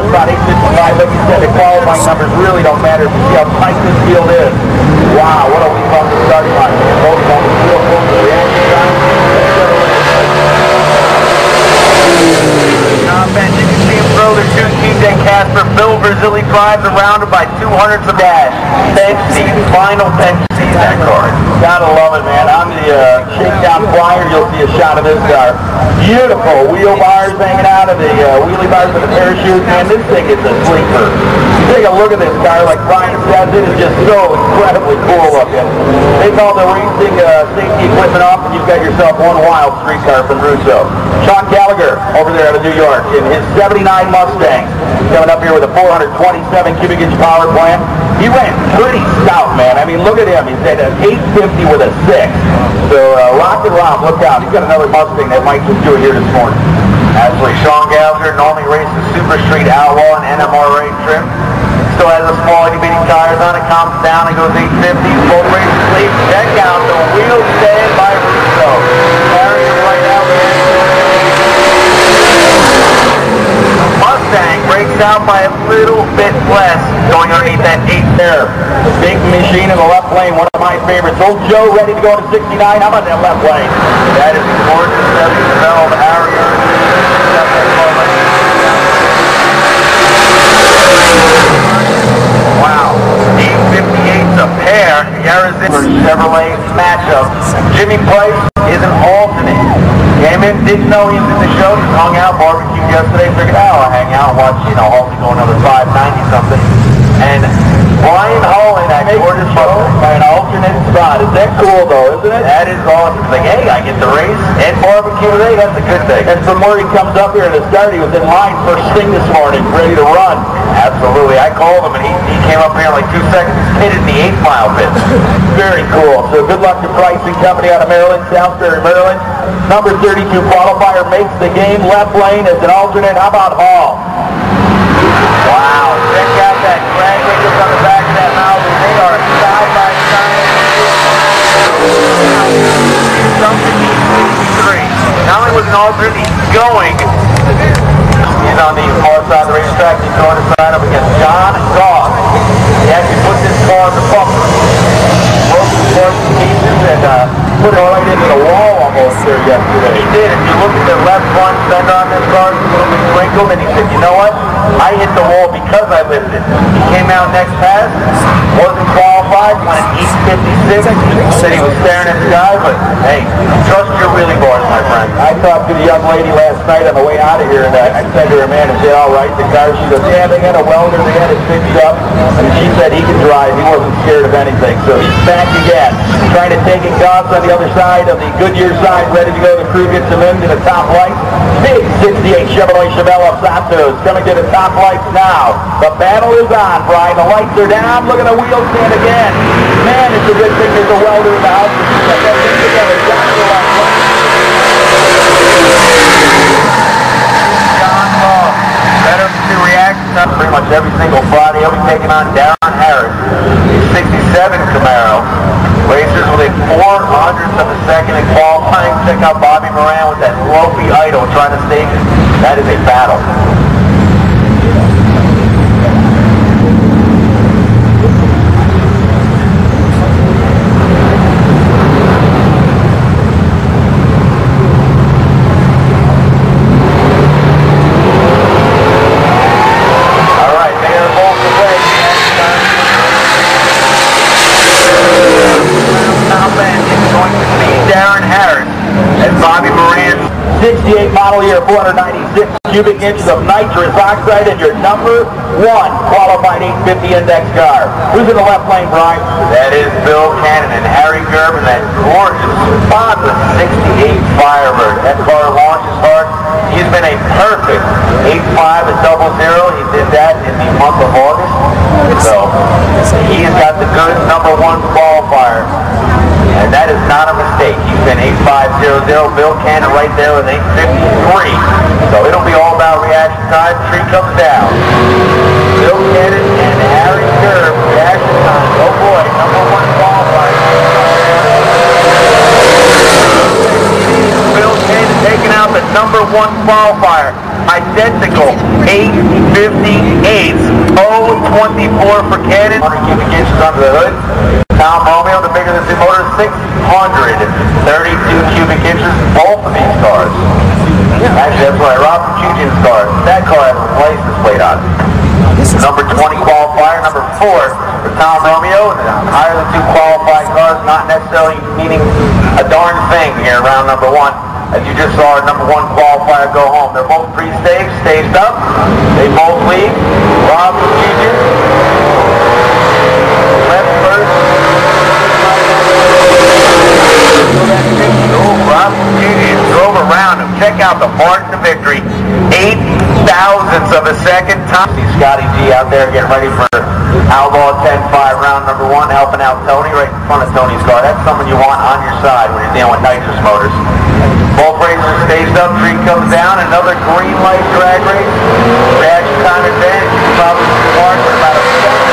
about 8:55. Like you said, the qualifying numbers really don't matter. You see how tight this field is. Wow, what a leap on the starting line. Both on the field, both the reaction time. Ben, you can see him throw the two TJ Casper. Bill Verzilli drives around by 200s of dash. Bench seat, final bench seat, that car. Gotta love it, man. On the Shakedown Flyer, you'll see a shot of this car. Beautiful wheel bars hanging out of the wheelie bars with the parachute. Man, this thing is a sleeper. Take a look at this car, like Brian says, it is just so incredibly cool looking. Take all the racing safety equipment off and you've got yourself one wild street car from Russo. Sean Gallagher over there out of New York in his 79 Mustang. Coming up here with a 427 cubic inch power plant. He ran pretty stout, man. I mean, look at him. He's at an 850 with a 6. So rock and round, look out. He's got another Mustang that might just do it here this morning. Actually, Sean Gallagher normally races Super Street Outlaw and NMRA trim. Still has a small itty-bitty tires on it, calms down, it goes 850, full race sleep. Check out the wheel stand by Russo. Carrying it right out there. The Mustang breaks out by a little bit less, going underneath that 8 there. Big machine in the left lane, one of my favorites. Old Joe ready to go to 69. How about that left lane? That is a gorgeous 70 Harrier. Wow, 858's a pair. Arizona Chevrolet matchup. Jimmy Price is an alternate. Came in, didn't know he was in the show. Just hung out, barbecued yesterday. Figured, I'll hang out, watch, Halsey go another 590 something. And Brian Holland at Gorgeous Show by an alternate spot. Is that cool though, isn't it? That is awesome. It's like, hey, I get to race and barbecue today. That's a good thing. And from where he comes up here to start, he was in line first thing this morning, ready to run. Absolutely. I called him and he came up here in like 2 seconds, hit it in the 8-mile bit. Very cool. So good luck to Price and Company out of Maryland, Southbury, Maryland. Number 32 qualifier makes the game. Left lane as an alternate. How about Hall? Wow. Check out that drag radius on the back of that Mauser. They are side by side. Something not only was an alternate, he's going. He's on the far side of the racetrack. He's going to sign up against John Goss. He actually put this car on the bumper. Broke the parts to pieces and put it right into the wall almost there yesterday. He did. If you look at the left front fender on this car, it's a little bit wrinkled, and he said, you know what? I hit the wall because I lifted. He came out next pass, wasn't qualified, went at 856. Said he was staring at the guy, but hey, trust your wheelie bars, my friend. I talked to the young lady last night on the way out of here, and I said to her, man, is it all right? The car, she goes, yeah, they had a welder, they had it fixed up, and she said he could drive. He wasn't scared of anything, so he's back again, trying to take it. Goss on the other side of the Goodyear side, ready to go. The crew gets him into the top light. Big 68 Chevrolet Chevelle Santos coming to the top lights now. The battle is on, Brian. The lights are down. Look at the wheel stand again. Man, it's a good thing there's a welder in the house. Put that thing together. John Goss. Better to react to pretty much every single Friday. He'll be taking on Darren Harris. He's 67 Camaro. Races with a 400th of a second in qualifying. Check out Bobby Moran with that Lofi idol trying to stay. That is a battle. Darren Harris and Bobby Moran. 68 model year, 496 cubic inches of nitrous oxide, and your number 1 qualified 850 index car. Who's in the left lane, Brian? That is Bill Cannon and Harry Gerben, that gorgeous, spotless 68 Firebird. That car launches hard. He's been a perfect 8.5 at 00. He did that in the month of August. So he has got the good number 1 qualifier. And that is not a mistake. He's been 8500. Bill Cannon right there with 853. So it'll be all about reaction time. Tree comes down. Bill Cannon and Harry Gerb, reaction time. Oh boy, number 1 qualifier. Bill Cannon taking out the number 1 qualifier. identical 858s, 024 for Cannon. 100 cubic inches under the hood. Tom Romeo, the bigger than two motor, 632 cubic inches, both of these cars. Actually, that's why Robert Cugin's car, that car has a license plate on it. Number 20 qualifier, number 4 for Tom Romeo. Higher than 2 qualified cars, not necessarily meaning a darn thing here in round number 1. As you just saw our number 1 qualifier go home. They're both pre-staged, staged up. They both lead. Rob Cugin left first. Rob Cugin drove around him. Check out the margin of victory. 8/1000ths of a second. See Scotty G out there getting ready for Outlaw 10-5 round number 1, helping out Tony right in front of Tony's car. That's someone you want on your side when you're dealing with nitrous motors. Both races staged up, tree comes down, another green light drag race. Reaction time advantage, you probably mark with about a second.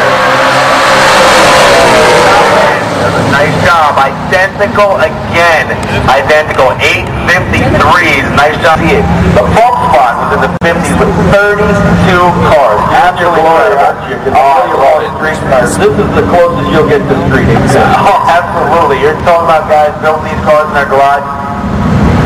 Nice job, identical again, identical 853s, nice job. See it. The Fox spot was in the 50s with 32 cars. Absolutely street cars. This is the closest you'll get to street. Oh, absolutely. You're talking about guys building these cars in their garage.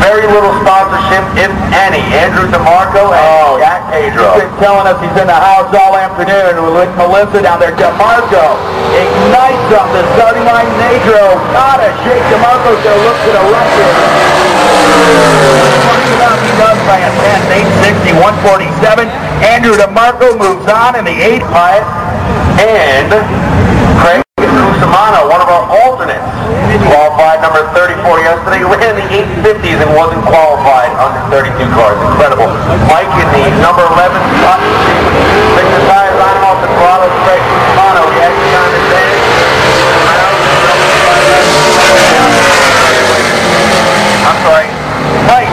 Very little sponsorship, if any. Andrew DeMarco and Jack Pedro. He's been telling us he's in the house all afternoon with Melissa down there. DeMarco ignites up the starting line. Nadro, gotta shake DeMarco to look to the right here. He does by a 10, 860, 147. Andrew DeMarco moves on in the 8-5. And Craig Cusimano, one of our alternates, qualified number 34 yesterday, ran the 850s and wasn't qualified under 32 cars. Incredible. Mike in the number 11 spot. Victor Tires on him off the throttle. Craig Cusimano, he has time advantage. I'm sorry. Mike.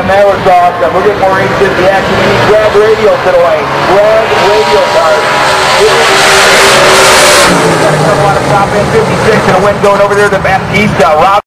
That was awesome. We'll get more into the action. We need drag radio today. Drag radio cars. Got to come on to top end 56 and a win going over there to Baptista. Rob